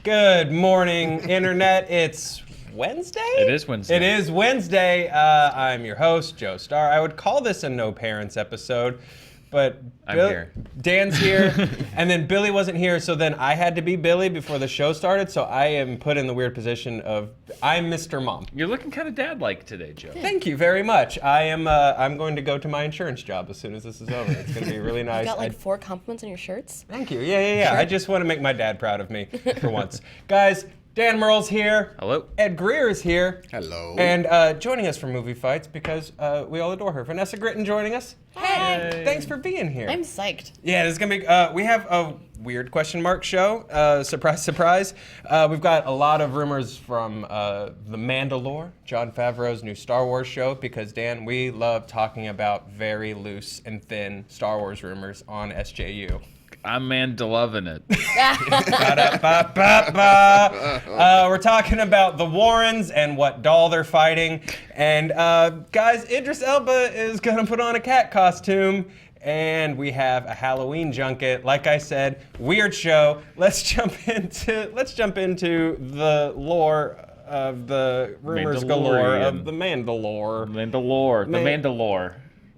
Good morning, Internet. It's Wednesday? It is Wednesday. It is Wednesday. I'm your host, Joe Starr. I would call this a no parents episode, but I'm here. Dan's here, and then Billy wasn't here, so then I had to be Billy before the show started, so I am put in the weird position of I'm Mr. Mom. You're looking kind of dad-like today, Joe. Thank you very much. I'm going to go to my insurance job as soon as this is over. It's going to be really nice. You got like 4 compliments on your shirts? Thank you. Yeah. Sure. I just want to make my dad proud of me for once. Guys, Dan Murrell's here. Hello. Ed Greer is here. Hello. And joining us for Movie Fights, because we all adore her, Vanessa Gritton joining us. Hey. Thanks for being here. I'm psyched. Yeah, this is going to be, we have a weird question mark show. Surprise, surprise. We've got a lot of rumors from The Mandalore, Jon Favreau's new Star Wars show, because Dan, we love talking about very loose and thin Star Wars rumors on SJU. I'm Mandaloving it. We're talking about the Warrens and what doll they're fighting. And guys, Idris Elba is gonna put on a cat costume. And we have a Halloween junket. Like I said, weird show. Let's jump into the lore of the rumors galore of the Mandalore. The Mandalore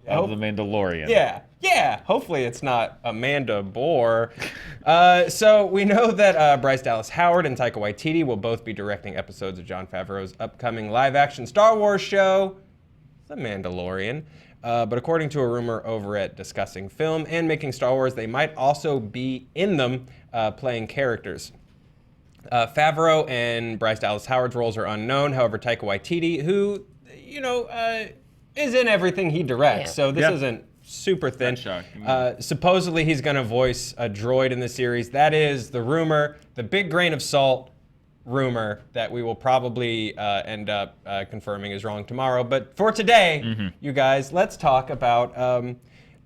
of the Mandalorian. Yeah, hopefully it's not Amanda Bohr. So we know that Bryce Dallas Howard and Taika Waititi will both be directing episodes of Jon Favreau's upcoming live-action Star Wars show, The Mandalorian. But according to a rumor over at Discussing Film and Making Star Wars, they might also be in them playing characters. Favreau and Bryce Dallas Howard's roles are unknown. However, Taika Waititi, who, is in everything he directs, so this isn't super thin. Supposedly he's going to voice a droid in the series. That is the rumor, the big grain of salt rumor that we will probably end up confirming is wrong tomorrow. But for today, you guys, let's talk about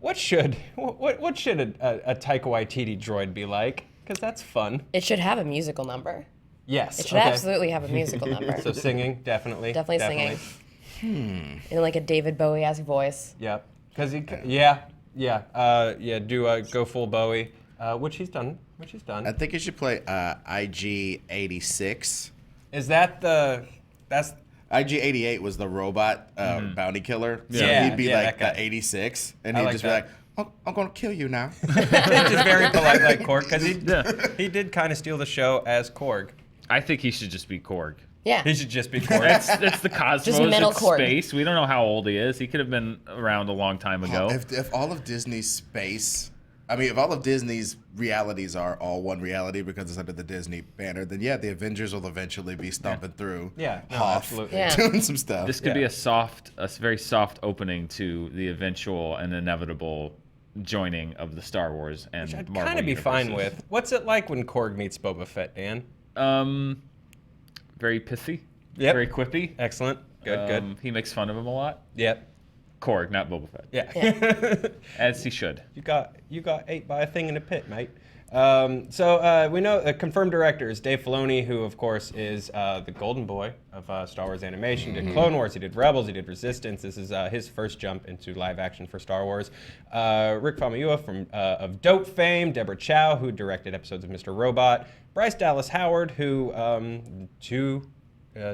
what should a Taika Waititi droid be like? Because that's fun. It should have a musical number. Yes. It should absolutely have a musical number. So singing, definitely. Definitely singing. In like a David Bowie-esque voice. Yep. Because do go full Bowie, which he's done. I think you should play IG-86. Is that that's IG-88 was the robot bounty killer. So Yeah. he'd be Yeah, like that guy. the 86, and I he'd like just that. be like, I'm going to kill you now. just very polite like Korg, because he did kind of steal the show as Korg. I think he should just be Korg. Yeah. He should just be Korg. It's the cosmos, Just metal it's Korg. space. We don't know how old he is. He could have been around a long time ago. If all of Disney's space, if all of Disney's realities are all one reality because it's under the Disney banner, then yeah, the Avengers will eventually be stomping through Hoth, absolutely. Yeah. doing some stuff. This could be a very soft opening to the eventual and inevitable joining of the Star Wars and I'd Marvel kind of be fine universes. with. What's it like when Korg meets Boba Fett, Dan? Very pithy. Yep. Very quippy. Excellent. Good. He makes fun of him a lot. Yep. Korg, not Boba Fett. Yeah. As he should. You got ate by a thing in a pit, mate. So we know confirmed directors Dave Filoni, who of course is the golden boy of Star Wars animation. Did Clone Wars, he did Rebels, he did Resistance. This is his first jump into live action for Star Wars. Rick Famuyiwa from of Dope fame, Deborah Chow, who directed episodes of Mr. Robot, Bryce Dallas Howard, who two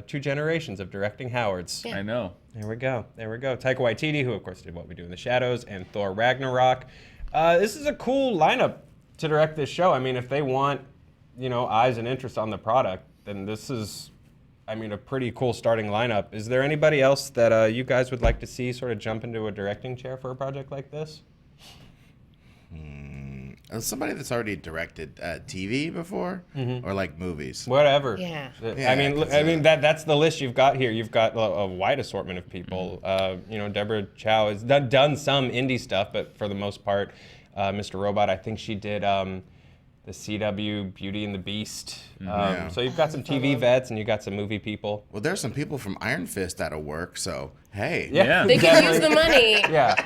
generations of directing Howards. Yeah. I know. There we go. Taika Waititi, who of course did What We Do in the Shadows and Thor Ragnarok. This is a cool lineup to direct this show. If they want, eyes and interest on the product, then this is, a pretty cool starting lineup. Is there anybody else that you guys would like to see sort of jump into a directing chair for a project like this? Somebody that's already directed TV before, or like movies. Whatever. Yeah. That's the list you've got here. You've got a wide assortment of people. Deborah Chow has done some indie stuff, but for the most part, Mr. Robot, I think she did the CW Beauty and the Beast. So you've got some TV vets and you've got some movie people. Well, there's some people from Iron Fist that'll work, so hey. Yeah. They can use the money. Yeah.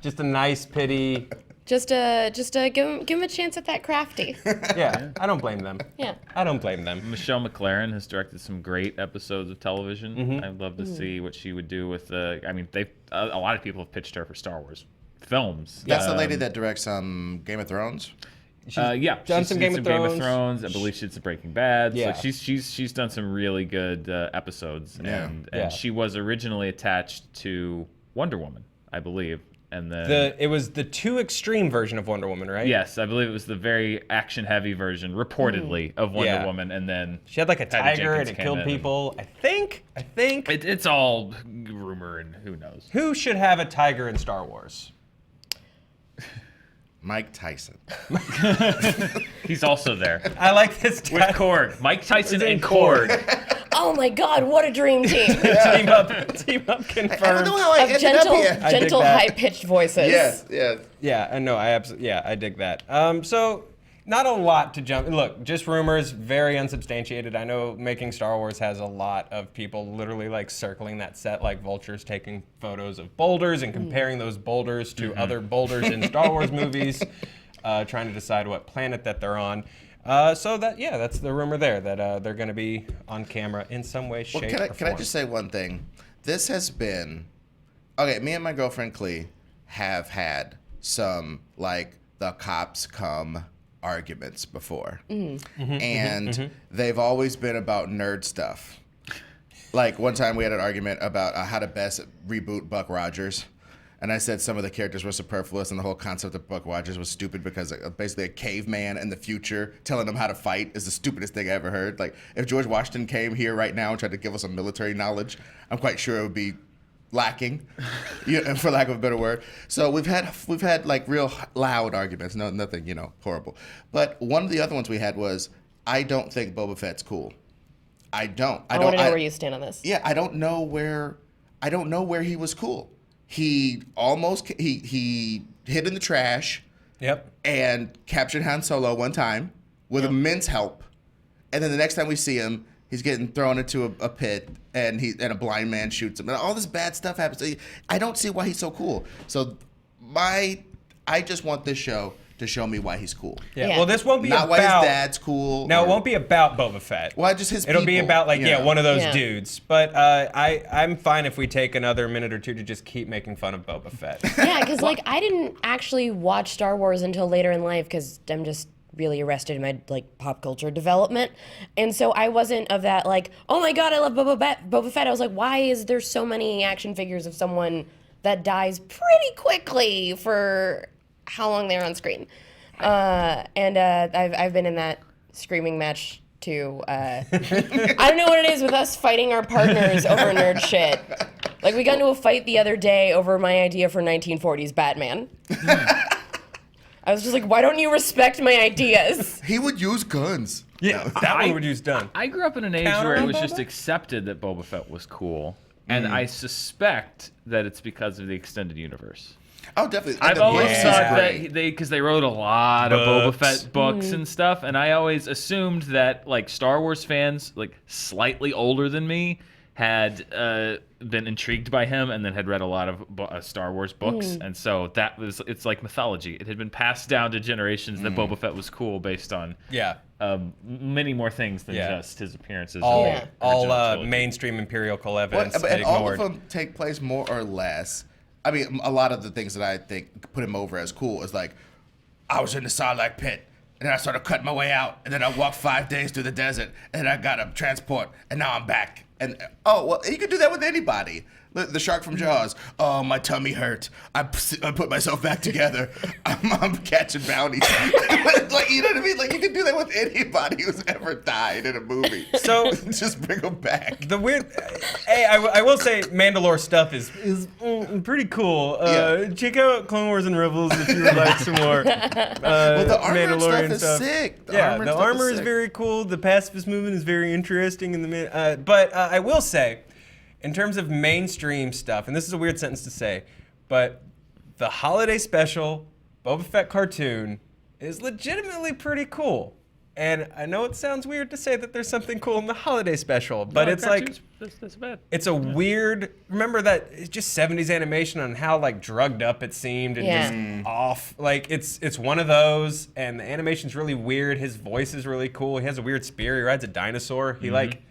Just a nice pity. Just give him a chance at that crafty. Yeah, I don't blame them. Yeah. I don't blame them. Michelle MacLaren has directed some great episodes of television. I'd love to see what she would do with a lot of people have pitched her for Star Wars films. That's the lady that directs Game of Thrones. Yeah, done she's some did Game of Thrones. I believe she did some Breaking Bad. Yeah. So she's done some really good episodes, and Yeah. she was originally attached to Wonder Woman, I believe, and then It was the too extreme version of Wonder Woman, right? yes, I believe it was the very action-heavy version, reportedly, of Wonder Yeah. Woman, and then She had like a Patty tiger and Jenkins it came killed in. people. I think. It's all rumor and who knows. Who should have a tiger in Star Wars? Mike Tyson. He's also there I like this with Korg, Mike Tyson and Korg. Oh my God, what a dream team team up confirmed. I don't know how I of ended up here. I dig gentle, that. high-pitched voices. Yes. Yeah, I know. I dig that. So not a lot to jump. Look, just rumors, very unsubstantiated. I know making Star Wars has a lot of people literally like circling that set like vultures, taking photos of boulders and comparing those boulders to other boulders in Star Wars movies, trying to decide what planet that they're on. So that's the rumor there, that they're going to be on camera in some way, shape, or form. Can I just say one thing? This has been okay. Me and my girlfriend Clee have had some like the cops come arguments before, and they've always been about nerd stuff. Like one time we had an argument about how to best reboot Buck Rogers. And I said some of the characters were superfluous and the whole concept of Buck Rogers was stupid because basically a caveman in the future telling them how to fight is the stupidest thing I ever heard. Like if George Washington came here right now and tried to give us some military knowledge, I'm quite sure it would be lacking, for lack of a better word. So we've had like real loud arguments, nothing, horrible. But one of the other ones we had was, I don't think Boba Fett's cool. I don't. I want to know where you stand on this. Yeah, I don't know where he was cool. He hid in the trash. Yep. And captured Han Solo one time with immense help, and then the next time we see him, he's getting thrown into a pit, and a blind man shoots him, and all this bad stuff happens. I don't see why he's so cool. So I just want this show to show me why he's cool. Yeah. Well, this won't be Not about why his dad's cool. No, it won't be about Boba Fett. Well, just his It'll be people, about one of those Yeah. dudes. But I'm fine if we take another minute or two to just keep making fun of Boba Fett. Yeah, because like I didn't actually watch Star Wars until later in life because I'm just really arrested in my like pop culture development, and so I wasn't of that like, oh my God, I love Boba Fett. I was like, why is there so many action figures of someone that dies pretty quickly for how long they're on screen? And I've been in that screaming match too. I don't know what it is with us fighting our partners over nerd shit. Like we got into a fight the other day over my idea for 1940s Batman. I was just like, why don't you respect my ideas? He would use guns. Yeah, that one would use done. I grew up in an age Counter where it on was just Boba? accepted that Boba Fett was cool, and I suspect that it's because of the extended universe. Oh, definitely. I've always He's thought great. that because they wrote a lot of Boba Books. Fett books and stuff, and I always assumed that like Star Wars fans, like slightly older than me, had been intrigued by him and then had read a lot of Star Wars books, and so it's like mythology. It had been passed down to generations that Boba Fett was cool based on many more things than just his appearances. All in the original trilogy. mainstream empirical Well, evidence and all of ignored. them take place more or less. I mean, a lot of the things that I think put him over as cool is like, I was in the Sarlacc pit, and then I started cutting my way out, and then I walked 5 days through the desert, and then I got a transport, and now I'm back. And you could do that with anybody. The shark from Jaws. Oh, my tummy hurt. I put myself back together. I'm catching bounties. Like, you know what I mean? Like, you can do that with anybody who's ever died in a movie. So just bring them back. the weird, I will say, Mandalore stuff is pretty cool. Check out Clone Wars and Rebels if you would like some more. Well, the armor and Mandalorian stuff is sick. The armor is very cool. The pacifist movement is very interesting. But I will say, in terms of mainstream stuff, and this is a weird sentence to say, but the holiday special Boba Fett cartoon is legitimately pretty cool. And I know it sounds weird to say that there's something cool in the holiday special, but it's like, that's bad. it's a weird, remember that it's just 70s animation on how like drugged up it seemed and just off. Like it's one of those, and the animation's really weird. His voice is really cool. He has a weird spear. He rides a dinosaur. He like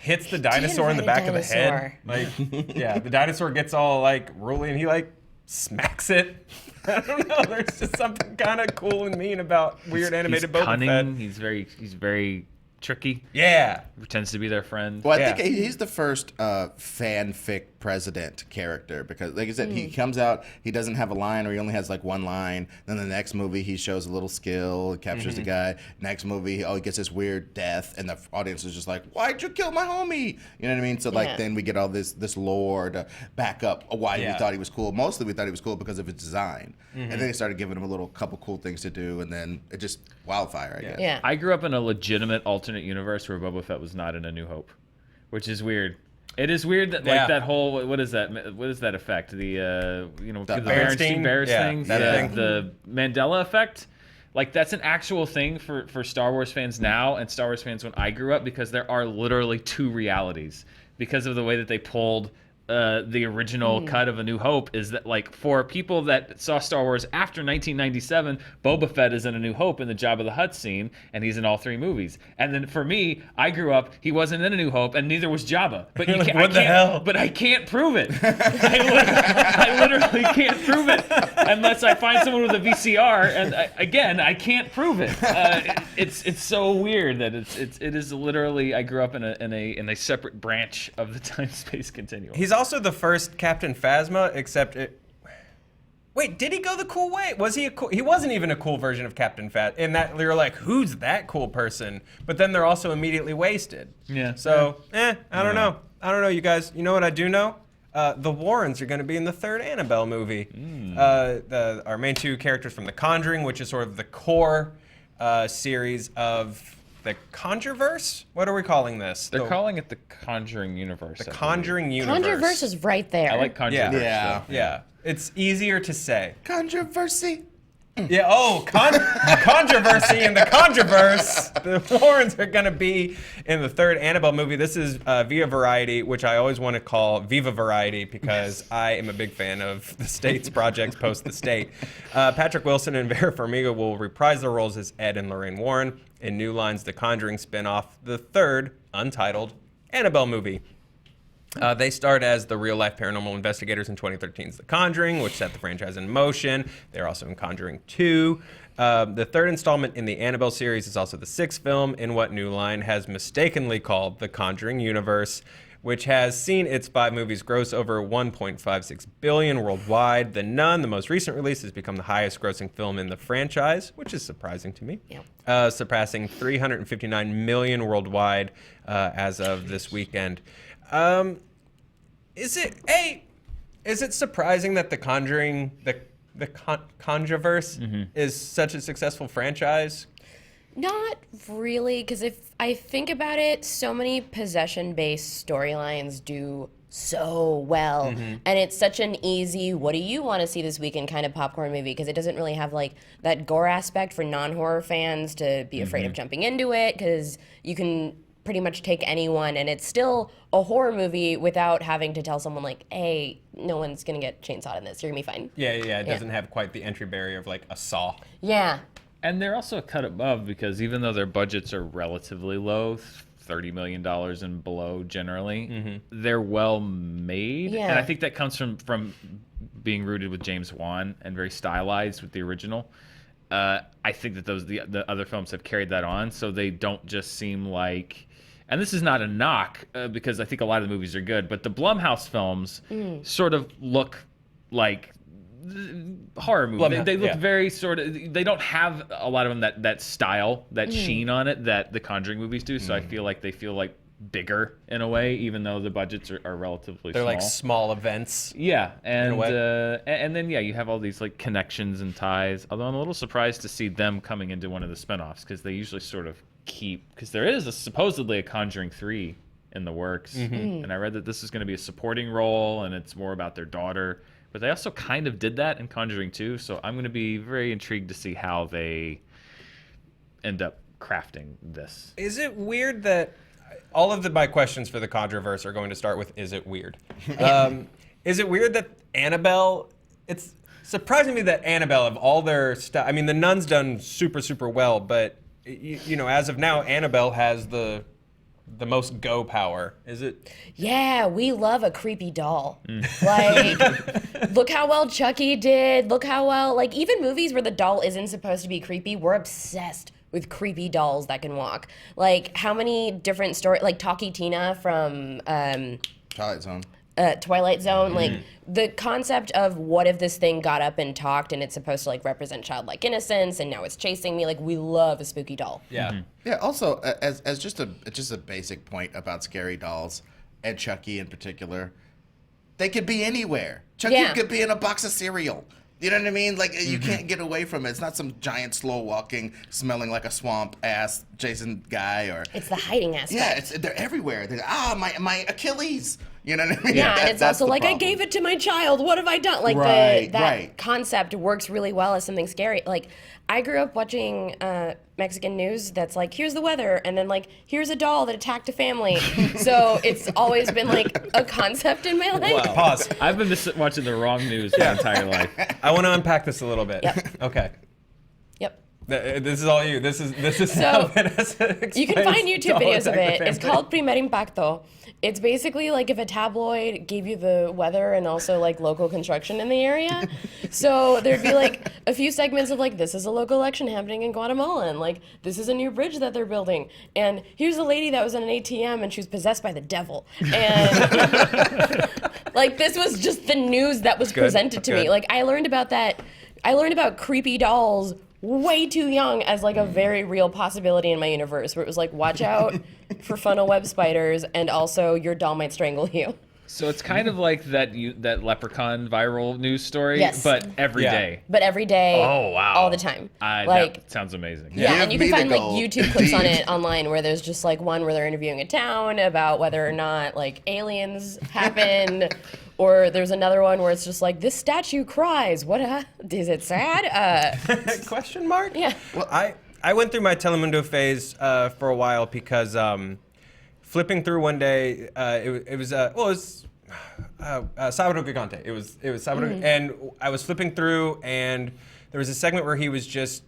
hits the dinosaur in the back of the head. Like, yeah, the dinosaur gets all like rolly, and he like smacks it. I don't know. There's just something kind of cool and mean about weird animated he's Boba cunning. Fett. He's very tricky. Yeah. Pretends to be their friend. Well, I Yeah. think he's the first fanfic president character because, like I said, he comes out, he doesn't have a line or he only has like one line. Then the next movie, he shows a little skill, captures the guy. Next movie, he gets this weird death, and the audience is just like, "Why'd you kill my homie?" You know what I mean? So like, then we get all this lore to back up why we thought he was cool. Mostly, we thought he was cool because of his design, and then they started giving him a couple cool things to do, and then it just wildfire, I guess. Yeah. I grew up in a legitimate alternate universe where Boba Fett was not in A New Hope, which is weird. It is weird that like that whole what is that effect? The the Berenstain thing, the Mandela effect. Like that's an actual thing for Star Wars fans now and Star Wars fans when I grew up because there are literally two realities because of the way that they pulled the original cut of A New Hope is that like for people that saw Star Wars after 1997, Boba Fett is in A New Hope in the Jabba the Hutt scene, and he's in all three movies. And then for me, I grew up, he wasn't in A New Hope, and neither was Jabba. But you can't, what the hell? But I can't prove it. I literally can't prove it unless I find someone with a VCR. And I can't prove it. It's so weird that it is literally. I grew up in a separate branch of the time-space continuum. He's also the first Captain Phasma, except wait, did he go the cool way? Was he he wasn't even a cool version of Captain Phasma. In that you're like, who's that cool person? But then they're also immediately wasted. Yeah. So, I don't know. I don't know, you guys. You know what I do know? The Warrens are going to be in the third Annabelle movie. Our main two characters from The Conjuring, which is sort of the core series of the Conjureverse? What are we calling this? They're calling it the Conjuring universe. The Conjuring universe. Controverse is right there. I like Conjureverse. Yeah. It's easier to say. Controversy. Yeah, controversy in the Conjureverse. The Warrens are going to be in the third Annabelle movie. This is via Variety, which I always want to call Viva Variety because I am a big fan of the State's projects post the State. Patrick Wilson and Vera Farmiga will reprise their roles as Ed and Lorraine Warren in New Line's The Conjuring spinoff, the third Untitled Annabelle movie. They starred as the real-life paranormal investigators in 2013's The Conjuring, which set the franchise in motion. They're also in Conjuring 2. The third installment in the Annabelle series is also the sixth film in what New Line has mistakenly called the Conjuring universe, which has seen its 5 movies gross over $1.56 billion worldwide. The Nun, the most recent release, has become the highest-grossing film in the franchise, which is surprising to me, surpassing $359 million worldwide as of this weekend. Is it surprising that the Conjuring, the Conjureverse is such a successful franchise? Not really, because if I think about it, so many possession-based storylines do so well, and it's such an easy, what do you want to see this weekend kind of popcorn movie, because it doesn't really have like that gore aspect for non-horror fans to be afraid of jumping into it, because you can pretty much take anyone, and it's still a horror movie without having to tell someone like, hey, no one's gonna get chainsawed in this, you're gonna be fine. Yeah, it doesn't have quite the entry barrier of like a Saw. Yeah. And they're also a cut above because even though their budgets are relatively low, $30 million and below generally, they're well made. Yeah. And I think that comes from being rooted with James Wan and very stylized with the original. I think that the other films have carried that on, so they don't just seem like... And this is not a knock, because I think a lot of the movies are good, but the Blumhouse films sort of look like horror movies. They look very sort of... They don't have a lot of them that style, that sheen on it that the Conjuring movies do, so I feel like they feel like bigger in a way, even though the budgets are relatively They're small. like small events. Yeah, and then you have all these like connections and ties. Although I'm a little surprised to see them coming into one of the spinoffs because they usually sort of keep, because there is supposedly a Conjuring 3 in the works, and I read that this is going to be a supporting role and it's more about their daughter. But they also kind of did that in Conjuring 2, so I'm going to be very intrigued to see how they end up crafting this. Is it weird that all of my questions for the Conjureverse are going to start with, is it weird? Is it weird that Annabelle, it's surprising me that Annabelle, of all their stuff, I mean, The Nun's done super, super well, but, you know, as of now, Annabelle has the the most go power? Is it? Yeah, we love a creepy doll. Like, look how well Chucky did. Look how well, like, even movies where the doll isn't supposed to be creepy, we're obsessed with creepy dolls that can walk. Like, how many different stories, like Talkie Tina from Twilight Zone, like the concept of what if this thing got up and talked and it's supposed to like represent childlike innocence and now it's chasing me. Like, we love a spooky doll. Yeah. Yeah. Also, as just a basic point about scary dolls and Chucky in particular, they could be anywhere. Chucky could be in a box of cereal. You know what I mean? Like, you can't get away from it. It's not some giant, slow-walking, smelling like a swamp-ass Jason guy, or... It's the hiding aspect. Yeah, they're everywhere. My Achilles. You know what I mean? Yeah, and it's also like, I gave it to my child. What have I done? Like, that concept works really well as something scary. Like, I grew up watching Mexican news that's like, here's the weather, and then like, here's a doll that attacked a family. So it's always been like a concept in my life. Wow. Pause. I've been watching the wrong news my entire life. I want to unpack this a little bit. Yep. Okay. Yep. This is all you. This is So, how Vanessa you can explains find YouTube Doll videos of Attack the it. It's Family. called Primer Impacto. It's basically like if a tabloid gave you the weather and also like local construction in the area. So there'd be like a few segments of like, this is a local election happening in Guatemala, and like, this is a new bridge that they're building. And here's a lady that was in an ATM and she was possessed by the devil. And like, this was just the news that was presented to me. Like, I learned about that. I learned about creepy dolls way too young as like a very real possibility in my universe, where it was like, watch out for funnel web spiders, and also your doll might strangle you. So it's kind of like that leprechaun viral news story, Yes. but every day. But every day, Oh, wow. all the time. That sounds amazing. Yeah, and you Give can me find the like gold. YouTube clips on it online, where there's just like one where they're interviewing a town about whether or not like aliens happen, or there's another one where it's just like, this statue cries. What? Is it sad? Question mark? Yeah. Well, I went through my Telemundo phase for a while because flipping through one day, it was Sábado Gigante. It was Sábado, and I was flipping through, and there was a segment where he was just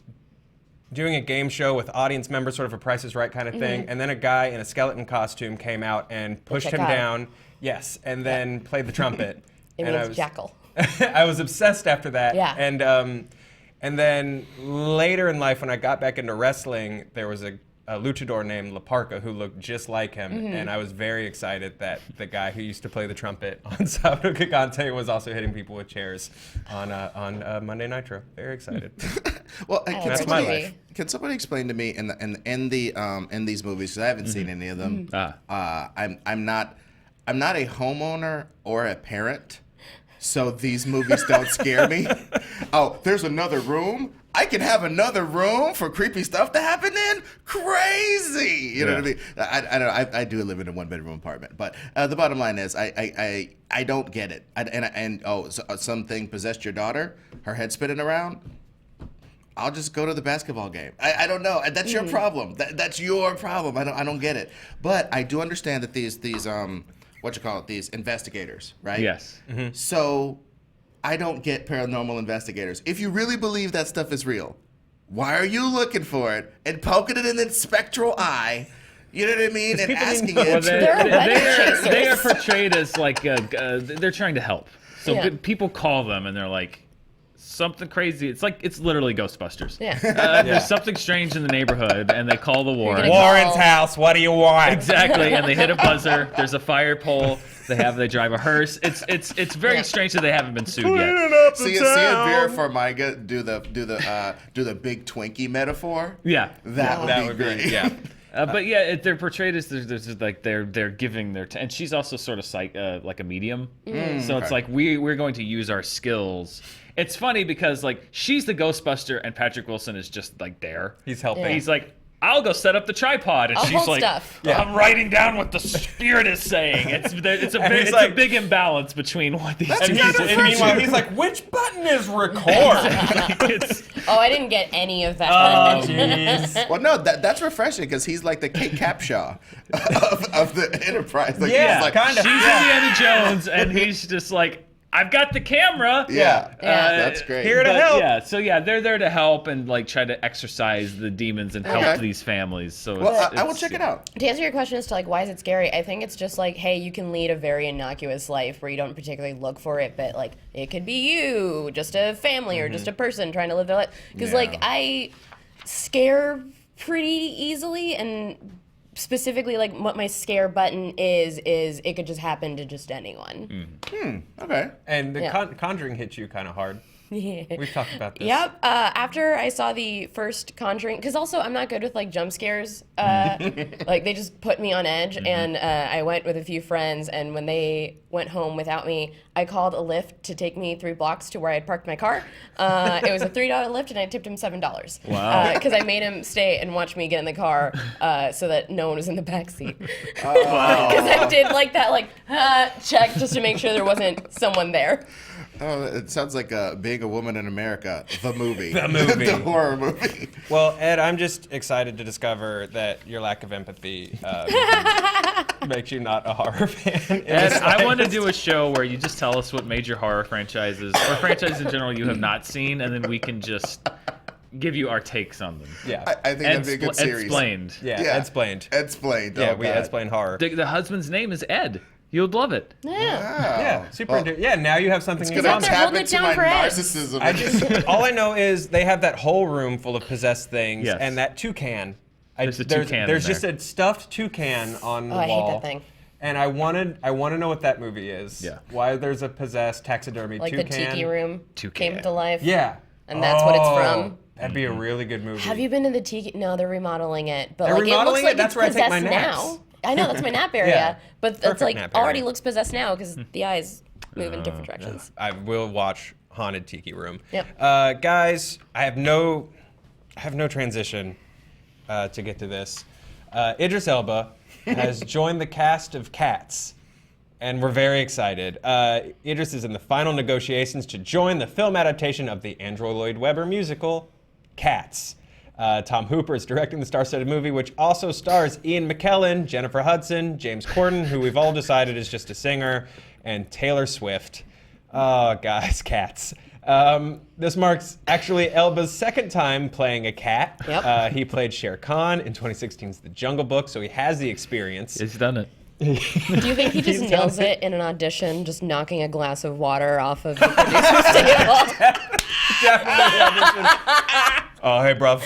doing a game show with audience members, sort of a Price is Right kind of thing, and then a guy in a skeleton costume came out and pushed him down. Yes, and then played the trumpet. It and means jackal. I was obsessed after that. Yeah. And then later in life, when I got back into wrestling, there was a luchador named La Parca who looked just like him, and I was very excited that the guy who used to play the trumpet on Sábado Gigante was also hitting people with chairs on Monday Nitro. Very excited. Well, That's my life. Can somebody explain to me in these movies, because I haven't seen any of them. I'm not a homeowner or a parent, so these movies don't scare me. Oh, there's another room? I can have another room for creepy stuff to happen in? Crazy! You know what I mean? I don't know. I do live in a one-bedroom apartment, but the bottom line is I don't get it. So something possessed your daughter? Her head spinning around? I'll just go to the basketball game. I don't know. That's your problem. That's your problem. I don't get it. But I do understand that these these investigators, right? Yes. So I don't get paranormal investigators. If you really believe that stuff is real, why are you looking for it and poking it in the spectral eye? You know what I mean? And asking it. Well, they are portrayed as like they're trying to help. So people call them and they're like, something crazy. It's literally Ghostbusters. Yeah. There's something strange in the neighborhood, and they call the Warren. Warren's house. What do you want? Exactly, and they hit a buzzer. There's a fire pole. They drive a hearse. It's very strange that they haven't been sued yet. See Vera Farmiga do the big Twinkie metaphor. Yeah, that would be great. Yeah. But yeah, they're portrayed as there's like they're giving their and she's also sort of like a medium. So it's like we're going to use our skills. It's funny because like she's the Ghostbuster and Patrick Wilson is just like there. He's helping. Yeah. He's like, I'll go set up the tripod, and I'll she's hold like, stuff. I'm writing down what the spirit is saying. It's a big imbalance between what these two people And meanwhile, he's like, which button is record? Oh, I didn't get any of that. Oh, jeez. Well, no, that's refreshing because he's like the Kate Capshaw of the Enterprise. Like, Yeah, he's like, kind of. She's Indiana Jones, and he's just like, I've got the camera. Yeah, Yeah. that's great. Here to But, help. yeah, so yeah, they're there to help and like try to exorcise the demons and help Okay. these families. So Well, I will it's- check it out. To answer your question as to like why is it scary, I think it's just like, hey, you can lead a very innocuous life where you don't particularly look for it, but like it could be you, just a family or just a person trying to live their life. Because Yeah. like I scare pretty easily, and specifically like what my scare button is it could just happen to just anyone. Okay. And the Yeah. Conjuring hit you kind of hard. We've talked about this. Yep. After I saw the first Conjuring, because also I'm not good with like jump scares. Like they just put me on edge, and I went with a few friends, and when they went home without me, I called a Lyft to take me 3 blocks to where I had parked my car. It was a $3 Lyft, and I tipped him $7. Wow. Because I made him stay and watch me get in the car, so that no one was in the back seat. Wow. Because I did like that check just to make sure there wasn't someone there. Oh, it sounds like Being a Woman in America, the movie. The movie. The horror movie. Well, Ed, I'm just excited to discover that your lack of empathy makes you not a horror fan. Ed, I want to do a show where you just tell us what major horror franchises or franchises in general you have not seen, and then we can just give you our takes on them. Yeah. I think that'd be a good series. Explained. Yeah, Yeah. Explained. Explained. Yeah, Oh, we God. explain horror. The husband's name is Ed. You'd love it. Yeah. Wow. Yeah, super Well, into. Yeah, now you have something in Gonna out there common. tap holding it into down my for Ed. narcissism. I just all I know is they have that whole room full of possessed things, Yes. and that toucan. There's a toucan There's in just there. a stuffed toucan on the Oh, I hate wall. that thing. And I want to know what that movie is. Yeah. Why there's a possessed taxidermy Like toucan. the tiki room Toucan. came to life. Yeah. And that's what it's Oh, from? That'd be a really good movie. Have you been to the tiki? No, they're remodeling it. But They're like it remodeling looks it? like That's it's where I take my possessed naps. now. I know that's my nap area, Yeah. but it's Perfect like nap area. already looks possessed now because the eyes move in different directions. I will watch Haunted Tiki Room. Yep. Guys, I have no transition to get to this. Idris Elba has joined the cast of Cats, and we're very excited. Idris is in the final negotiations to join the film adaptation of the Andrew Lloyd Webber musical, Cats. Tom Hooper is directing the star-studded movie, which also stars Ian McKellen, Jennifer Hudson, James Corden, who we've all decided is just a singer, and Taylor Swift. Oh, guys, Cats. This marks actually Elba's second time playing a cat. Yep. He played Shere Khan in 2016's The Jungle Book, so he has the experience. He's done it. Do you think he just He's nails done it in an audition, just knocking a glass of water off of the producer's table? Definitely auditioned. Oh, hey, bruv.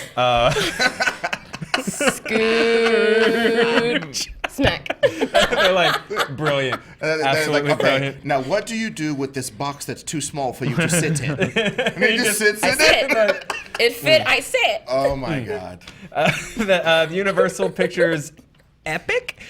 Scoot. Smack. They're like, brilliant. They're Absolutely like, okay, brilliant. now what do you do with this box that's too small for you to sit in? And he just sits I in it. sit. It fit. I sit. Oh my God. The Universal Pictures Epic,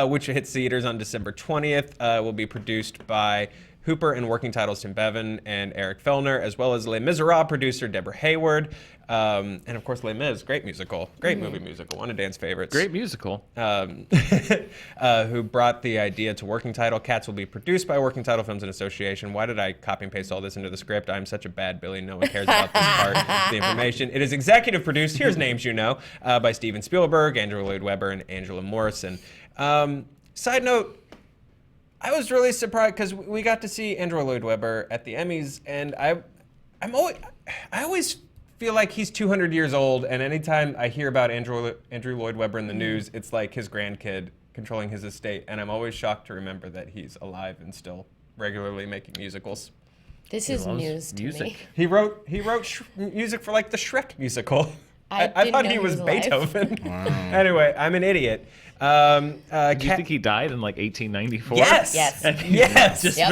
which hits theaters on December 20th, will be produced by Hooper and working titles Tim Bevan and Eric Fellner, as well as Les Miserables producer Deborah Hayward. And of course, Les Mis, great musical, great movie musical, one of Dan's favorites. Great musical. Who brought the idea to Working Title. Cats will be produced by Working Title Films and Association. Why did I copy and paste all this into the script? I'm such a bad Billy. No one cares about this part of the information. It is executive produced, here's names you know, by Steven Spielberg, Andrew Lloyd Webber, and Angela Morrison. Side note, I was really surprised because we got to see Andrew Lloyd Webber at the Emmys, and I always feel like he's 200 years old, and anytime I hear about Andrew Lloyd Webber in the news, it's like his grandkid controlling his estate, and I'm always shocked to remember that he's alive and still regularly making musicals. This is loves news to music. me. He wrote music for like the Shrek musical. I I didn't thought know he he was was alive. Beethoven. Anyway, I'm an idiot. Do you think he died in like 1894? Yes. Yes. And he's Yes. just Yep.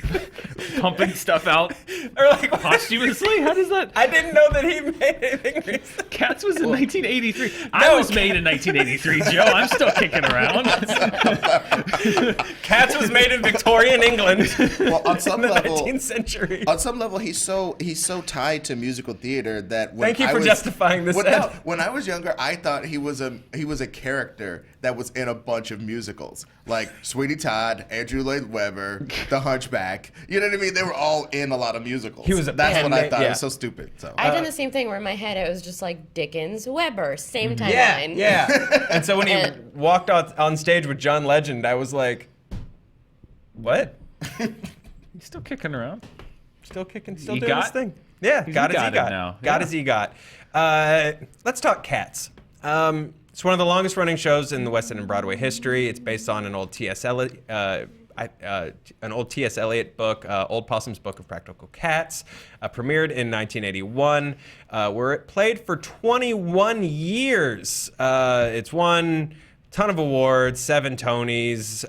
been pumping stuff out Or like, posthumously? How does that? I didn't know that he made anything recent. Cats was in 1983. I was made in 1983, Joe. I'm still kicking around. Cats was made in Victorian England Well, on in some the level, 19th century. on some level, he's so tied to musical theater that when Thank you I for was, justifying this, When, Ed. no, when I was younger, I thought he was a character that was in a bunch of musicals, like Sweeney Todd, Andrew Lloyd Webber, The Hunchback. You know what I mean? They were all in a lot of musicals. He was a That's pen what I name, thought. yeah. It was so stupid. So I done the same thing where in my head it was just like Dickens, Weber, same timeline. Yeah, yeah. And so when he And- walked on stage with John Legend, I was like, what? He's still kicking around. Still kicking, still EGOT? doing his thing. Yeah, He's got his EGOTed EGOT. now. Got Yeah. his EGOT. Let's talk Cats. It's one of the longest running shows in the West End and Broadway history. It's based on an old T.S. Eliot, book, Old Possum's Book of Practical Cats, premiered in 1981, where it played for 21 years. It's won a ton of awards, 7 Tonys.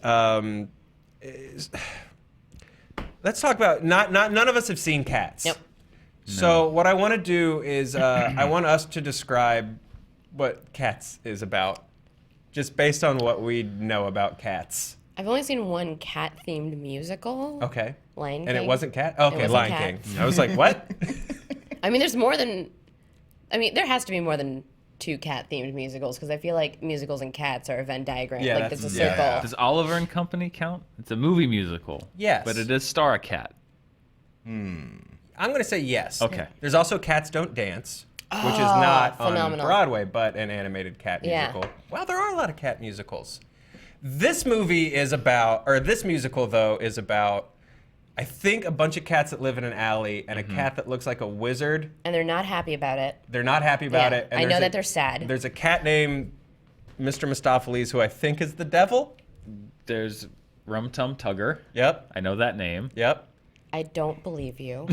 Let's talk about none of us have seen Cats. Yep. So what I want to do is I want us to describe what Cats is about, just based on what we know about Cats. I've only seen one cat-themed musical. Okay. Lion King. And it wasn't Cat? Okay, wasn't Lion Cat. King. I was like, what? I mean, there has to be more than 2 cat-themed musicals, because I feel like musicals and cats are a Venn diagram. Yeah, like, that's- there's a yeah. circle. Does Oliver and Company count? It's a movie musical. Yes. But it does star a cat. I'm going to say yes. Okay. There's also Cats Don't Dance, which is not on phenomenal. Broadway, but an animated cat Yeah. musical. Wow, there are a lot of cat musicals. This musical, though, is about, I think, a bunch of cats that live in an alley and a cat that looks like a wizard. And they're not happy about it. They're not happy about Yeah, it. And I know there's that they're sad. There's a cat named Mr. Mistopheles, who I think is the devil. There's Rum Tum Tugger. Yep. I know that name. Yep. I don't believe you.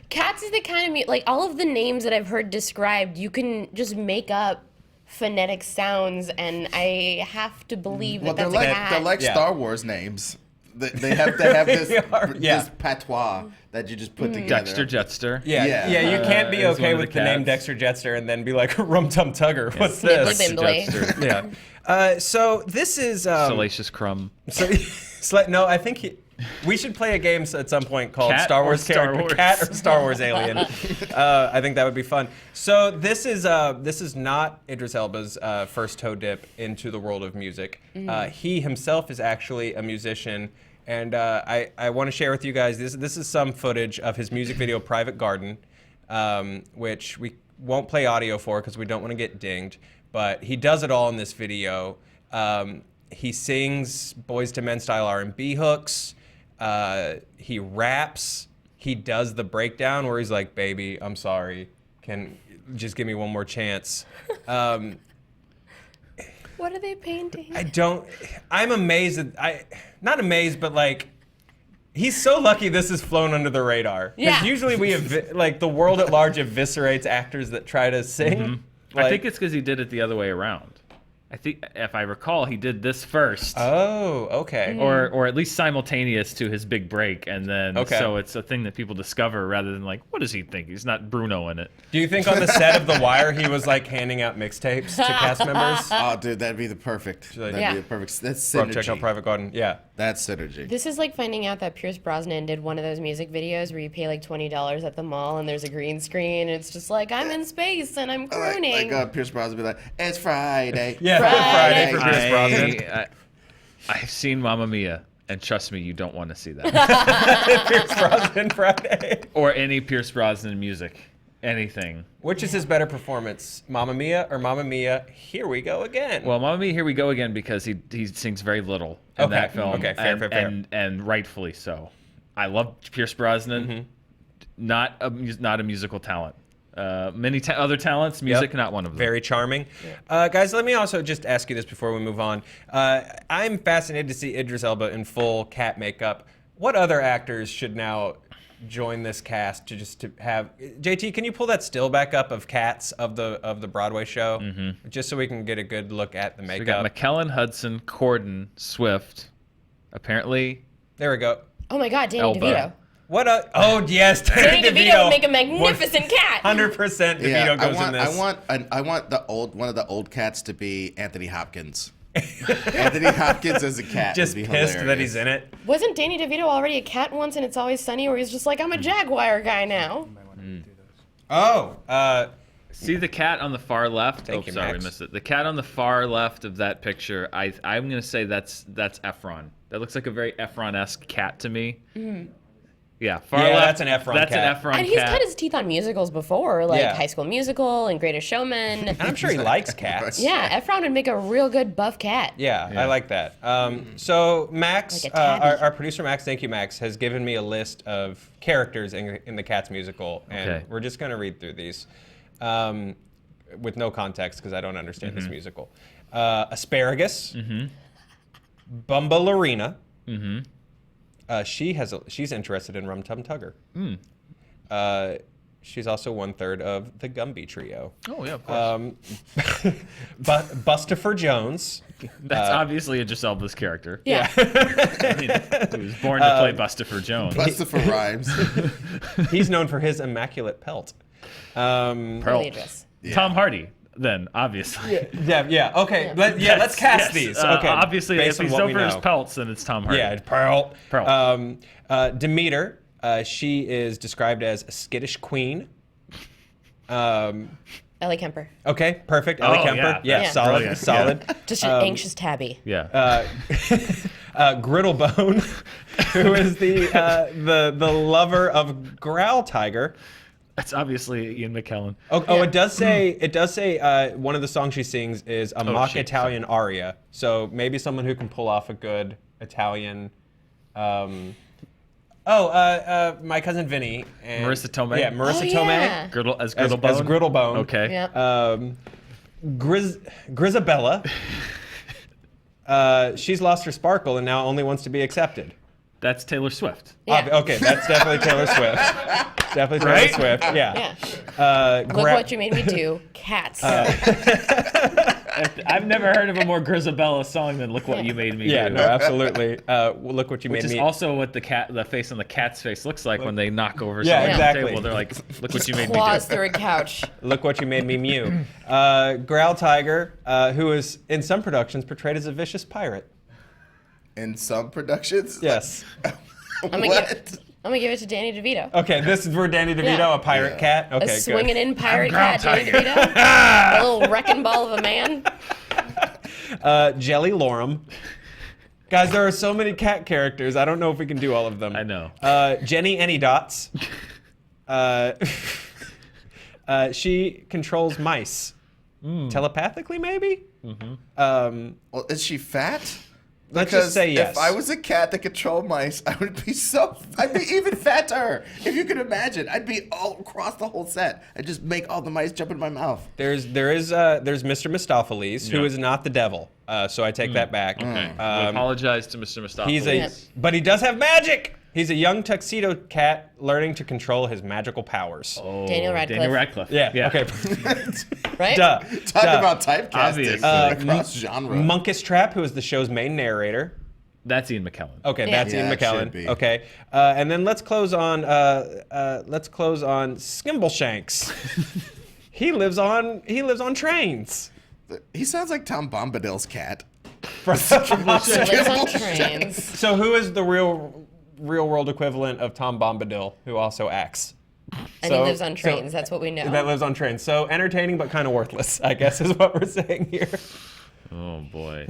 Cats is the kind of like all of the names that I've heard described, you can just make up phonetic sounds, and I have to believe Well, that they're that's like a cat. they're like Yeah. Star Wars names. They have to have this, They are, yeah. this patois that you just put together. Dexter Jetster. Yeah, Yeah. yeah, you can't be is okay one of with the the name cats. Dexter Jetster and then be like Rum Tum Tugger. What's Snibbly this? Bimbly. Jetster. Yeah. So this is Salacious Crumb. no. I think we should play a game at some point called Cat Star or Wars Star character, Wars? Cat or Star Wars Alien. I think that would be fun. So this is not Idris Elba's first toe dip into the world of music. He himself is actually a musician. And I want to share with you guys, this is some footage of his music video, Private Garden, which we won't play audio for because we don't want to get dinged. But he does it all in this video. He sings Boyz II Men style R&B hooks. He raps. He does the breakdown where he's like, baby, I'm sorry. Can just give me one more chance. What are they painting? I'm amazed not amazed, but like, he's so lucky this has flown under the radar. Because Yeah. usually like the world at large eviscerates actors that try to sing. I think it's because he did it the other way around. I think, if I recall, he did this first. Oh, okay. Or at least simultaneous to his big break, and then Okay. so it's a thing that people discover rather than like, what does he think? He's not Bruno in it. Do you think on the set of The Wire he was like handing out mixtapes to cast members? Oh, dude, that'd be the perfect. That'd Yeah. be the perfect. That's Bro, synergy. check out Private Garden. Yeah. That's synergy. This is like finding out that Pierce Brosnan did one of those music videos where you pay like $20 at the mall and there's a green screen and it's just like, I'm in space and I'm crooning. Pierce Brosnan be like, "It's Friday." Yeah, Friday. Friday for Pierce Brosnan. I've seen Mamma Mia, and trust me, you don't want to see that. Pierce Brosnan Friday. Or any Pierce Brosnan music. Anything. Which is his better performance, Mamma Mia or Mamma Mia, Here We Go Again? Well, Mamma Mia, here we go again, because he sings very little in Okay. that film. Okay, fair, and, fair, fair. And rightfully so. I love Pierce Brosnan. Not a musical talent. Many other talents, music, not one of them. Very charming. Guys, let me also just ask you this before we move on. I'm fascinated to see Idris Elba in full cat makeup. What other actors should now join this cast to have... JT, can you pull that still back up of Cats of the Broadway show? Just so we can get a good look at the So we got makeup. McKellen, Hudson, Corden, Swift. Apparently, There we go. Oh my God, Danny Elba. DeVito. Oh, yes, Danny DeVito would make a magnificent cat. 100% DeVito goes in this. I want one of the old cats to be Anthony Hopkins. Anthony Hopkins as a cat. Just would be pissed hilarious. that he's in it. Wasn't Danny DeVito already a cat once in It's Always Sunny where he's just like, I'm a Jaguar guy now? Oh, see the cat on the far left? Thank you, sorry, Max. we missed it. The cat on the far left of that picture, I'm going to say that's Efron. That looks like a very Efron-esque cat to me. Yeah, far Yeah, left. that's an Efron That's cat. an Efron And he's cat. cut his teeth on musicals before, like Yeah. High School Musical and Greatest Showman. And I'm sure he likes cats. Yeah, Efron would make a real good buff cat. Yeah, Yeah. I like that. So Max, Like a tabby. our producer Max, thank you Max, has given me a list of characters in the Cats musical, and Okay. we're just gonna read through these with no context because I don't understand this musical. Asparagus, Bumbalorina. She's interested in Rum Tum Tugger. She's also 1/3 of the Gumby Trio. Oh yeah, of course. Bustafer Jones. That's obviously Idris Elba's character. Yeah. I mean, he was born to play Bustafer Jones. Busta for rhymes. He's known for his immaculate pelt. Really Idris. Tom Hardy, then obviously. Yeah. Okay. Let's cast these. Okay. Obviously, based if on he's what known we for his know. pelts, then it's Tom Hardy. Yeah, Pearl. Pearl. Demeter. She is described as a skittish queen. Ellie Kemper. Okay, perfect. Ellie Oh, Kemper. yeah. Yeah. Solid. Brilliant. Solid. Just an anxious tabby. Yeah. Grittlebone, who is the lover of Growl Tiger. That's obviously Ian McKellen. Oh, it does say one of the songs she sings is a mock shit, Italian aria. So maybe someone who can pull off a good Italian. My cousin Vinny and Marissa Tomei? Yeah, Marissa Oh, Tomei yeah. As as Grittlebone. Grittlebone. Okay. Yep. Grisabella. She's lost her sparkle and now only wants to be accepted. That's Taylor Swift. Yeah. Okay, that's definitely Taylor Swift. Definitely Taylor Right? Swift. Yeah. Yeah. Look what you made me do. Cats. I've never heard of a more Grisabella song than "Look What You Made Me Yeah, Do." no, absolutely. Look what you Which made is me. also what the face on the cat's face looks like when they knock over Yeah, something exactly. on the table. They're like, "Look what you made me Claws do." through a couch. Look what you made me mew. Growl Tiger, who is in some productions portrayed as a vicious pirate. In some productions? Yes. What? I'm gonna give it to Danny DeVito. Okay, this is for Danny DeVito, Yeah. a pirate cat. Okay, A good. swinging in pirate Ground cat, Danny Tiger. DeVito. A little wrecking ball of a man. Jelly Lorem. Guys, there are so many cat characters. I don't know if we can do all of them. I know. Jenny Anydots. She controls mice. Telepathically, maybe? Well, is she fat? Let's Because just say yes. If I was a cat that controlled mice, I'd be even fatter. If you could imagine, I'd be all across the whole set. I'd just make all the mice jump in my mouth. There's Mr. Mistopheles, who Yeah. is not the devil. So I take that back. We apologize to Mr. Mistopheles. He's but he does have magic. He's a young tuxedo cat learning to control his magical powers. Daniel Radcliffe. Yeah. Okay. Right? Duh. Talk Duh. about typecasting Obvious. across genre. Monkus Trap, who is the show's main narrator. That's Ian McKellen. Okay, Yeah. that's Yeah, Ian it should McKellen. be. Okay, and then let's close on Skimbleshanks. he lives on trains. He sounds like Tom Bombadil's cat. He lives on trains. So who is the real world equivalent of Tom Bombadil, who also acts? And he lives on trains. That's what we know. That lives on trains. So entertaining but kind of worthless, I guess, is what we're saying here. Oh boy.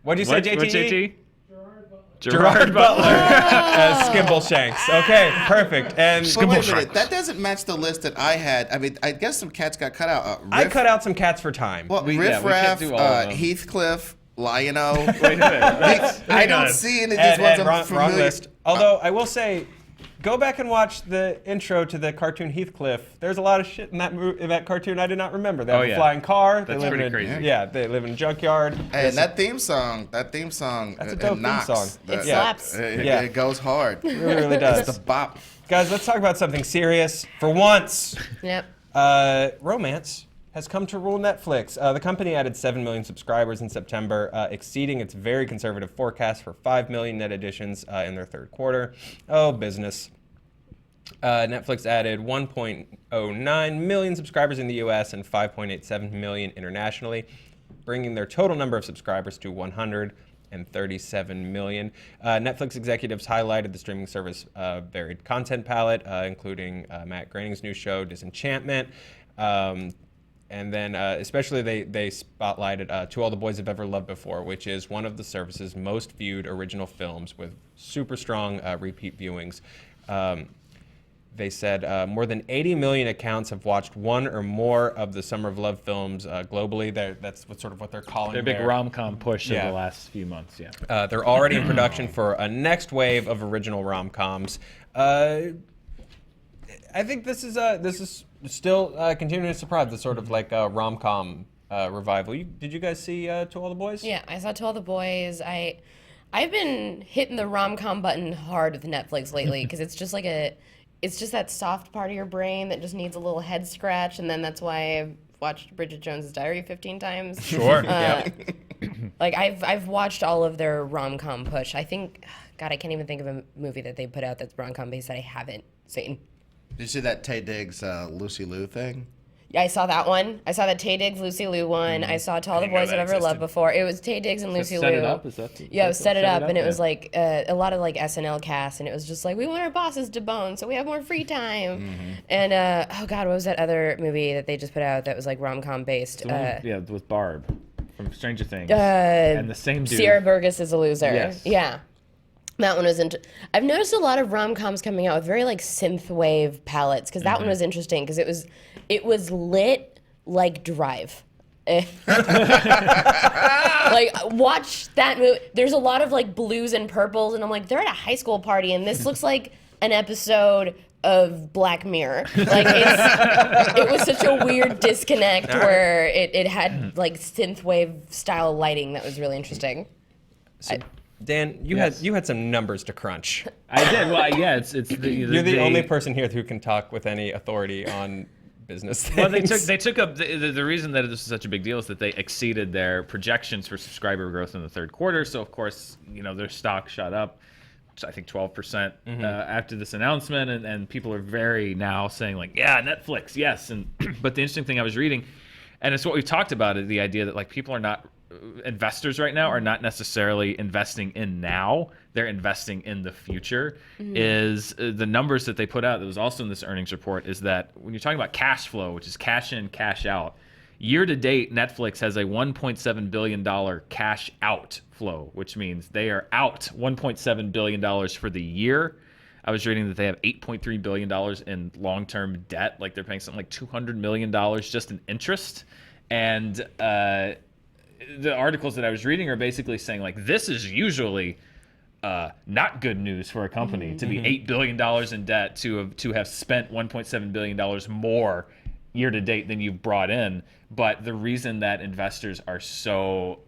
What'd you say, JT? What, JT? Gerard Butler as Skimbleshanks. Okay, perfect. And But wait a minute, that doesn't match the list that I had. I mean, I guess some cats got cut out. I cut out some cats for time. Well, we Riff can't Raff, do all of them. Heathcliff, Lion-O. Wait a minute. I don't see any of these Ed, ones I'm wrong familiar. list. Although I will say, go back and watch the intro to the cartoon Heathcliff. There's a lot of shit in that cartoon I did not remember. They have a flying car. That's they live pretty in crazy. Yeah, they live in a junkyard. And that theme song, That's a it dope theme knocks. song. It slaps. Yeah. It goes hard. It really It's does. the bop. Guys, let's talk about something serious for once. Yep. Romance has come to rule Netflix. The company added 7 million subscribers in September, exceeding its very conservative forecast for 5 million net additions in their third quarter. Oh, business. Netflix added 1.09 million subscribers in the US and 5.87 million internationally, bringing their total number of subscribers to 137 million. Netflix executives highlighted the streaming service varied content palette, including Matt Groening's new show, Disenchantment. And then especially they spotlighted To All the Boys I've Ever Loved Before, which is one of the service's most viewed original films with super strong repeat viewings. They said more than 80 million accounts have watched one or more of the Summer of Love films globally. That's sort of what they're calling Their big rom-com push of the last few months, they're already in production for a next wave of original rom-coms. I think this is still continuing to surprise, the sort of like rom-com revival. Did you guys see To All the Boys? Yeah, I saw To All the Boys. I've been hitting the rom-com button hard with Netflix lately because it's just like it's just that soft part of your brain that just needs a little head scratch, and then that's why I've watched Bridget Jones's Diary 15 times. Sure. Yeah. Like I've watched all of their rom-com push. I think, God, I can't even think of a movie that they put out that's rom-com based that I haven't seen. Did you see that Taye Diggs Lucy Liu thing? Yeah, I saw that one. I saw that Taye Diggs, Lucy Liu one. I saw To All the Boys I've Ever Loved before. It was Taye Diggs and Lucy Liu. Set It Up? Is that Yeah, it was Set It Up, and it was like a lot of like SNL cast, and it was just like, we want our bosses to bone, so we have more free time. And oh God, what was that other movie that they just put out that was like rom-com based? Yeah, with Barb from Stranger Things. And the same dude. Sierra Burgess is a Loser. Yes. Yeah. That one was I've noticed a lot of rom-coms coming out with very like synth wave palettes, because that one was interesting because it was lit like Drive. Like, watch that movie. There's a lot of like blues and purples, and I'm like, they're at a high school party, and this looks like an episode of Black Mirror. Like, it was such a weird disconnect where it had like synthwave style lighting that was really interesting. Dan, you had some numbers to crunch. I did. Well, yeah, it's You're the only person here who can talk with any authority on business things. Well, they took up the reason that this is such a big deal is that they exceeded their projections for subscriber growth in the third quarter. So of course, their stock shot up, I think 12% after this announcement, and people are very now saying like, yeah, Netflix, yes. And but the interesting thing I was reading, and it's what we've talked about, is the idea that like people are not. Investors right now are not necessarily investing in now, they're investing in the future. Is the numbers that they put out that was also in this earnings report is that when you're talking about cash flow, which is cash in, cash out, year to date Netflix has a $1.7 billion cash out flow, which means they are out $1.7 billion for the year. I was reading that they have $8.3 billion in long-term debt, like they're paying something like $200 million just in interest. And the articles that I was reading are basically saying like this is usually not good news for a company to be $8 billion in debt, to have spent $1.7 billion more year to date than you've brought in. But the reason that investors are so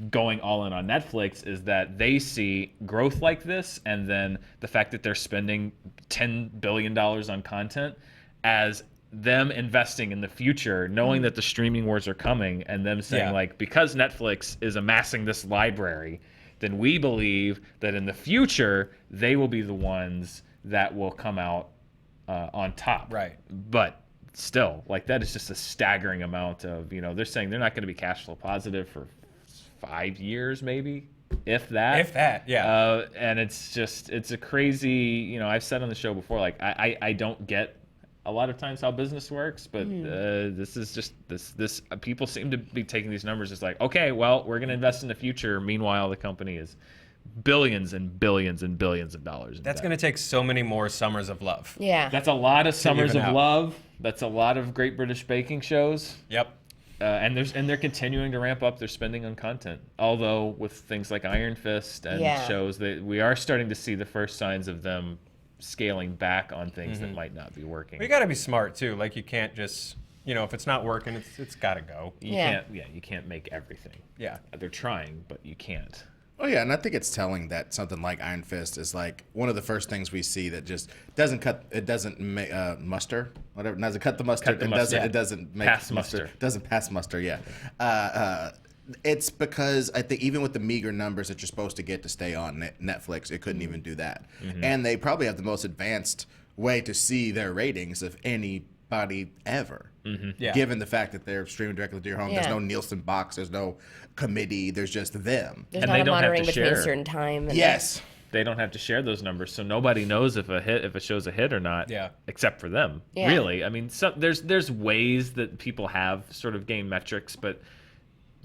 going all in on Netflix is that they see growth like this, and then the fact that they're spending $10 billion on content as them investing in the future, knowing that the streaming wars are coming, and them saying like, because Netflix is amassing this library, then we believe that in the future they will be the ones that will come out on top. Right. But still, like, that is just a staggering amount of, they're saying they're not going to be cash flow positive for 5 years, maybe, if that. If that, yeah. And it's a crazy, I've said on the show before, like, I don't get a lot of times how business works, but this is just this people seem to be taking these numbers as like, okay, well, we're going to invest in the future. Meanwhile, the company is billions and billions and billions of dollars. That's going to take so many more Summers of Love. Yeah. That's a lot of Summers of Love. That's a lot of Great British Baking shows. Yep. And they're continuing to ramp up their spending on content. Although with things like Iron Fist and shows, that we are starting to see the first signs of them scaling back on things that might not be working. You got to be smart too. Like, you can't just, if it's not working, it's got to go. You can't make everything. Yeah. They're trying, but you can't. Oh yeah, and I think it's telling that something like Iron Fist is like one of the first things we see that just doesn't cut the mustard. It doesn't make pass muster. Doesn't pass muster. Yeah. It's because I think even with the meager numbers that you're supposed to get to stay on Netflix, it couldn't even do that. And they probably have the most advanced way to see their ratings of anybody ever. Given the fact that they're streaming directly to your home. There's no Nielsen box. There's no committee. There's just them. There's not a monitoring between a certain time. Yes. They don't have to share those numbers, so nobody knows if a show's a hit or not, except for them. Really, I mean, there's ways that people have sort of gained metrics, but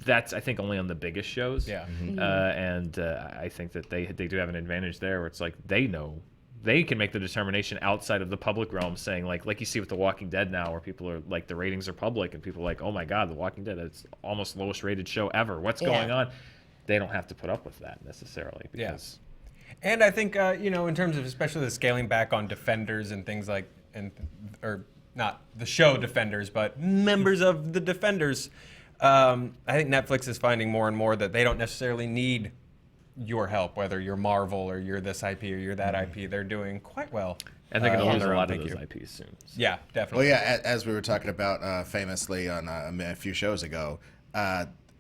that's, I think, only on the biggest shows. Yeah. And I think that they do have an advantage there, where it's like they know. They can make the determination outside of the public realm, saying like you see with The Walking Dead now, where people are like, the ratings are public and people are like, oh my God, The Walking Dead, it's almost the lowest rated show ever. What's going on? They don't have to put up with that necessarily. Because And I think, in terms of especially the scaling back on Defenders and things like, or not the show Defenders, but members of the Defenders, I think Netflix is finding more and more that they don't necessarily need your help, whether you're Marvel or you're this IP or you're that IP. They're doing quite well. And they're going to lose a lot of Thank those you. IPs soon. So. Yeah, definitely. Well, yeah, as we were talking about famously on a few shows ago,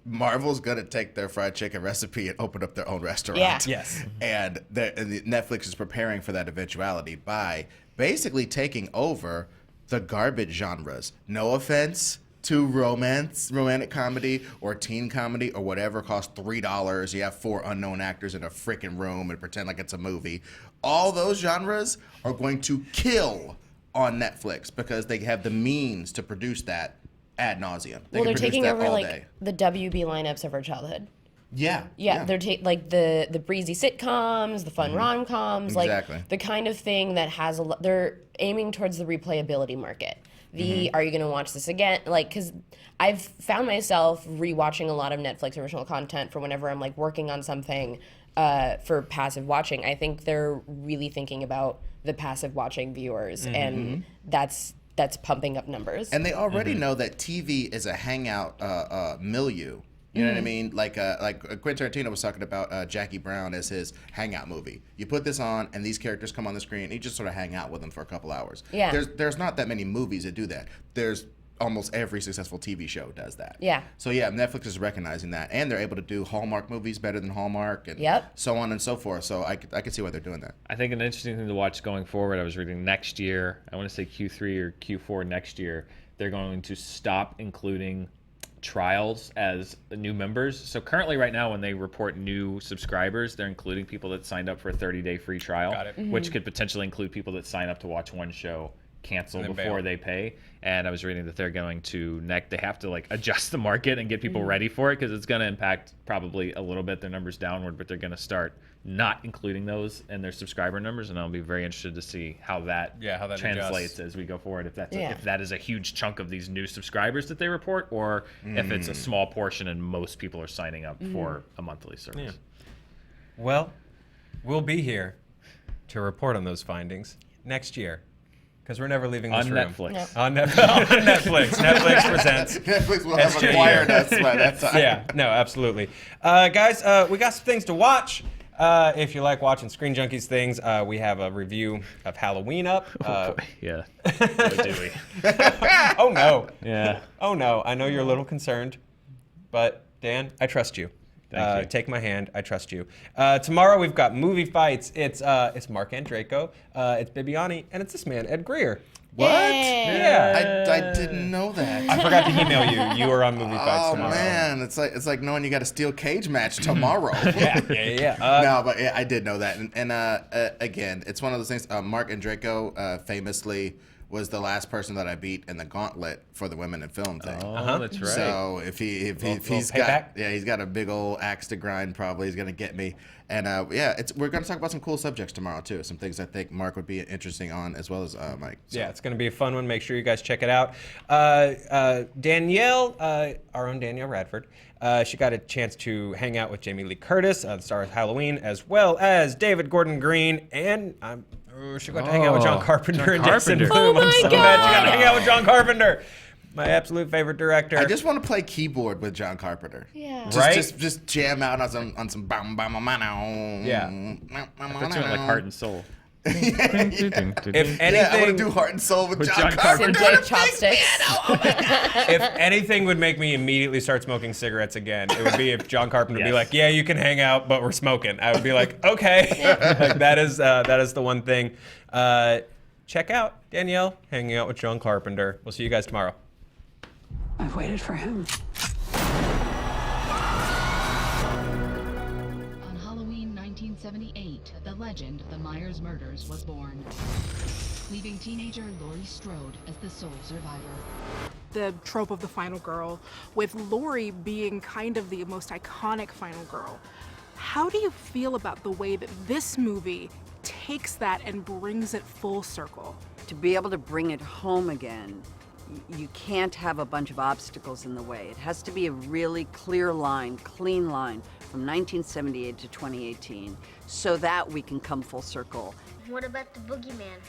Marvel's going to take their fried chicken recipe and open up their own restaurant. Yeah. Yes. And Netflix is preparing for that eventuality by basically taking over the garbage genres. No offense to romantic comedy or teen comedy or whatever costs $3. You have 4 unknown actors in a freaking room and pretend like it's a movie. All those genres are going to kill on Netflix because they have the means to produce that ad nauseum. Well, they're can produce taking that over all like day. the WB lineups of our childhood. Yeah. Yeah, they're like the breezy sitcoms, the fun rom-coms, Exactly. like the kind of thing that has a lot. They're aiming towards the replayability market. Are you going to watch this again? Like, because I've found myself rewatching a lot of Netflix original content for whenever I'm like working on something for passive watching. I think they're really thinking about the passive watching viewers, and that's pumping up numbers. And they already know that TV is a hangout milieu. You know what I mean? Like Quentin Tarantino was talking about Jackie Brown as his hangout movie. You put this on, and these characters come on the screen, and you just sort of hang out with them for a couple hours. Yeah. There's not that many movies that do that. There's almost every successful TV show does that. Yeah. So yeah, Netflix is recognizing that, and they're able to do Hallmark movies better than Hallmark, and so on and so forth. So I could see why they're doing that. I think an interesting thing to watch going forward, I was reading next year, I want to say Q3 or Q4 next year, they're going to stop including trials as new members. So currently right now when they report new subscribers, they're including people that signed up for a 30-day free trial, Got it. which could potentially include people that sign up to watch one show, cancel And then before bail. they pay. And I was reading that they're going to they have to like adjust the market and get people ready for it, because it's going to impact probably a little bit their numbers downward, but they're going to start not including those in their subscriber numbers, and I'll be very interested to see how that translates adjusts. as we go forward. If that's if that is a huge chunk of these new subscribers that they report, or if it's a small portion and most people are signing up for a monthly service. Yeah. Well, we'll be here to report on those findings next year, because we're never leaving this On room. Netflix. No. On Netflix. Netflix presents. Netflix will have SJU. acquired us by that time. Yeah, no, absolutely. Guys, we got some things to watch. If you like watching Screen Junkies things, we have a review of Halloween up. Yeah. Boy, do we. Oh, no. Yeah. Oh, no. I know you're a little concerned, but Dan, I trust you. Thank you. Take my hand. I trust you. Tomorrow we've got movie fights. It's Mark Andreyko, it's Bibiani, and it's this man, Ed Greer. What? Yeah. I didn't know that. I forgot to email you. You are on movie fights Oh tomorrow. man, it's like knowing you got a steel cage match tomorrow. Yeah. No, but yeah, I did know that. And again, it's one of those things. Mark Andreyko famously was the last person that I beat in the gauntlet for the women in film thing. Oh, that's right. So if he's payback? got he's got a big old axe to grind, probably he's gonna get me. And we're gonna talk about some cool subjects tomorrow too. Some things I think Mark would be interesting on, as well as Mike. So. Yeah, it's going to be a fun one. Make sure you guys check it out. Danielle, our own Danielle Radford, she got a chance to hang out with Jamie Lee Curtis, the star of Halloween, as well as David Gordon Green, and she got to hang out with John Carpenter John and Jason Carpenter. Blum. Oh I'm my so glad she got to hang out with John Carpenter, my absolute favorite director. I just want to play keyboard with John Carpenter. Yeah. Right? Just jam out on some bam bam bam. Yeah. That's like Heart and Soul. If Yeah, I want to anything, do Heart and Soul with With John John Carpenter. Some Jake chopsticks. if anything would make me immediately start smoking cigarettes again, it would be if John Carpenter would be Yes. like, "Yeah, you can hang out, but we're smoking." I would be like, "Okay." Like that is the one thing. Check out Danielle hanging out with John Carpenter. We'll see you guys tomorrow. I've waited for him. On Halloween 1978, the legend of the Myers murders was born, leaving teenager Laurie Strode as the sole survivor. the trope of the final girl, with Laurie being kind of the most iconic final girl. How do you feel about the way that this movie takes that and brings it full circle? To be able to bring it home again, you can't have a bunch of obstacles in the way. It has to be a really clear line, clean line from 1978 to 2018 so that we can come full circle. What about the boogeyman?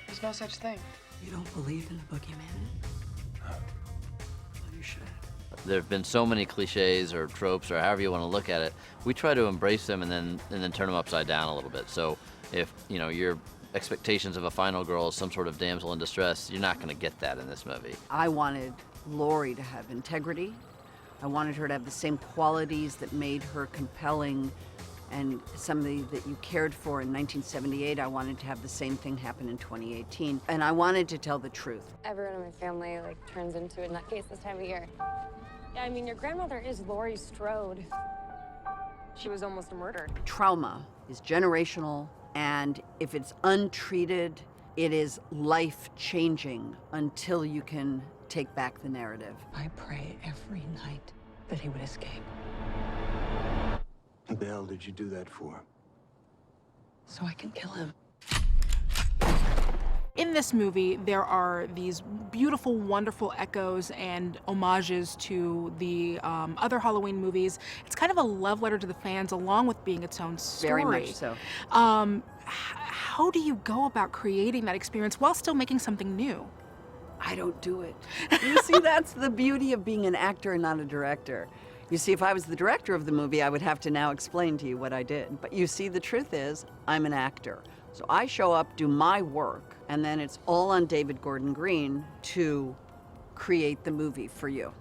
There's no such thing. You don't believe in the boogeyman? Well, you should. There have been so many cliches or tropes or however you want to look at it. We try to embrace them and then turn them upside down a little bit. So if your expectations of a final girl is some sort of damsel in distress, you're not going to get that in this movie. I wanted Laurie to have integrity. I wanted her to have the same qualities that made her compelling and somebody that you cared for in 1978. I wanted to have the same thing happen in 2018. And I wanted to tell the truth. Everyone in my family turns into a nutcase this time of year. Yeah, I mean, your grandmother is Laurie Strode. She was almost murdered. Trauma is generational, and if it's untreated, it is life-changing until you can take back the narrative. I pray every night that he would escape. What the hell did you do that for? So I can kill him. In this movie, there are these beautiful, wonderful echoes and homages to the other Halloween movies. It's kind of a love letter to the fans, along with being its own story. Very much so. How do you go about creating that experience while still making something new? I don't do it. You see, that's the beauty of being an actor and not a director. You see, if I was the director of the movie, I would have to now explain to you what I did. But you see, the truth is, I'm an actor. So I show up, do my work, and then it's all on David Gordon Green to create the movie for you.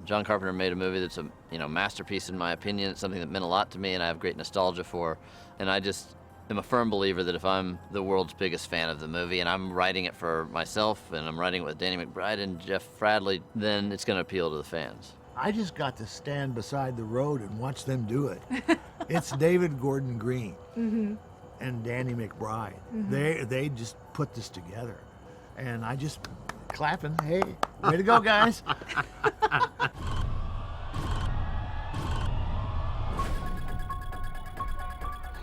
John Carpenter made a movie that's a masterpiece in my opinion. It's something that meant a lot to me and I have great nostalgia for. And I just am a firm believer that if I'm the world's biggest fan of the movie and I'm writing it for myself and I'm writing it with Danny McBride and Jeff Fradley, then it's going to appeal to the fans. I just got to stand beside the road and watch them do it. It's David Gordon Green and Danny McBride. They just put this together. And I just clapping, hey, way to go, guys.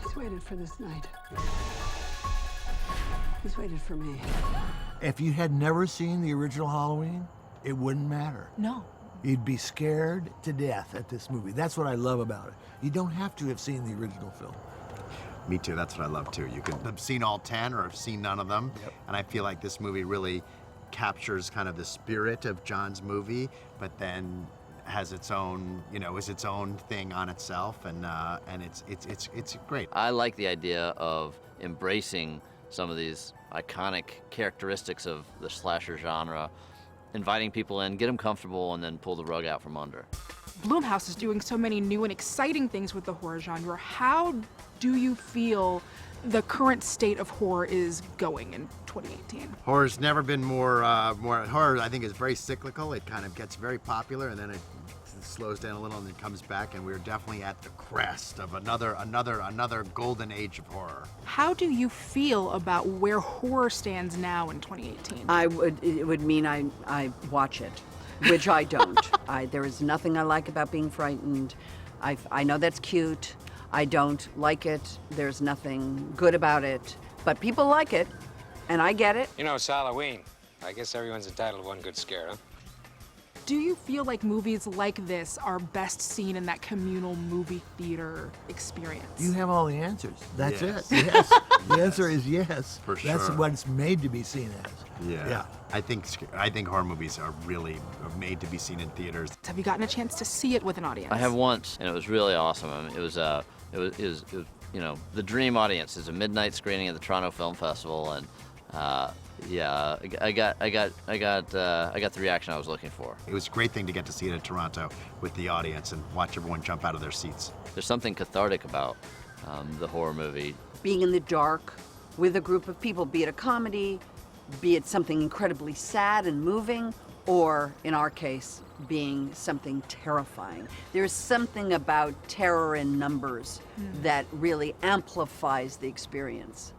He's waited for this night. He's waited for me. If you had never seen the original Halloween, it wouldn't matter. No. You'd be scared to death at this movie. That's what I love about it. You don't have to have seen the original film. Me too, that's what I love too. You could have seen all 10 or have seen none of them. Yep. And I feel like this movie really captures kind of the spirit of John's movie, but then has its own, is its own thing on itself, and it's great. I like the idea of embracing some of these iconic characteristics of the slasher genre, inviting people in, get them comfortable, and then pull the rug out from under. Blumhouse is doing so many new and exciting things with the horror genre. How do you feel the current state of horror is going in 2018? Horror's never been more horror, I think, is very cyclical. It kind of gets very popular and then it slows down a little and then comes back, and we're definitely at the crest of another golden age of horror. How do you feel about where horror stands now in 2018? It would mean I watch it, which I don't. There is nothing I like about being frightened. I know that's cute. I don't like it. There's nothing good about it. But people like it, and I get it. It's Halloween. I guess everyone's entitled to one good scare, huh? Do you feel like movies like this are best seen in that communal movie theater experience? You have all the answers. That's Yes. it. Yes. The answer is yes. For That's sure. what it's made to be seen as. Yeah. I think horror movies are really made to be seen in theaters. Have you gotten a chance to see it with an audience? I have once, and it was really awesome. I mean, it was the dream audience. It's a midnight screening at the Toronto Film Festival, and I got the reaction I was looking for. It was a great thing to get to see it in Toronto with the audience and watch everyone jump out of their seats. There's something cathartic about the horror movie. Being in the dark with a group of people, be it a comedy, be it something incredibly sad and moving, or in our case, being something terrifying. There's something about terror in numbers that really amplifies the experience.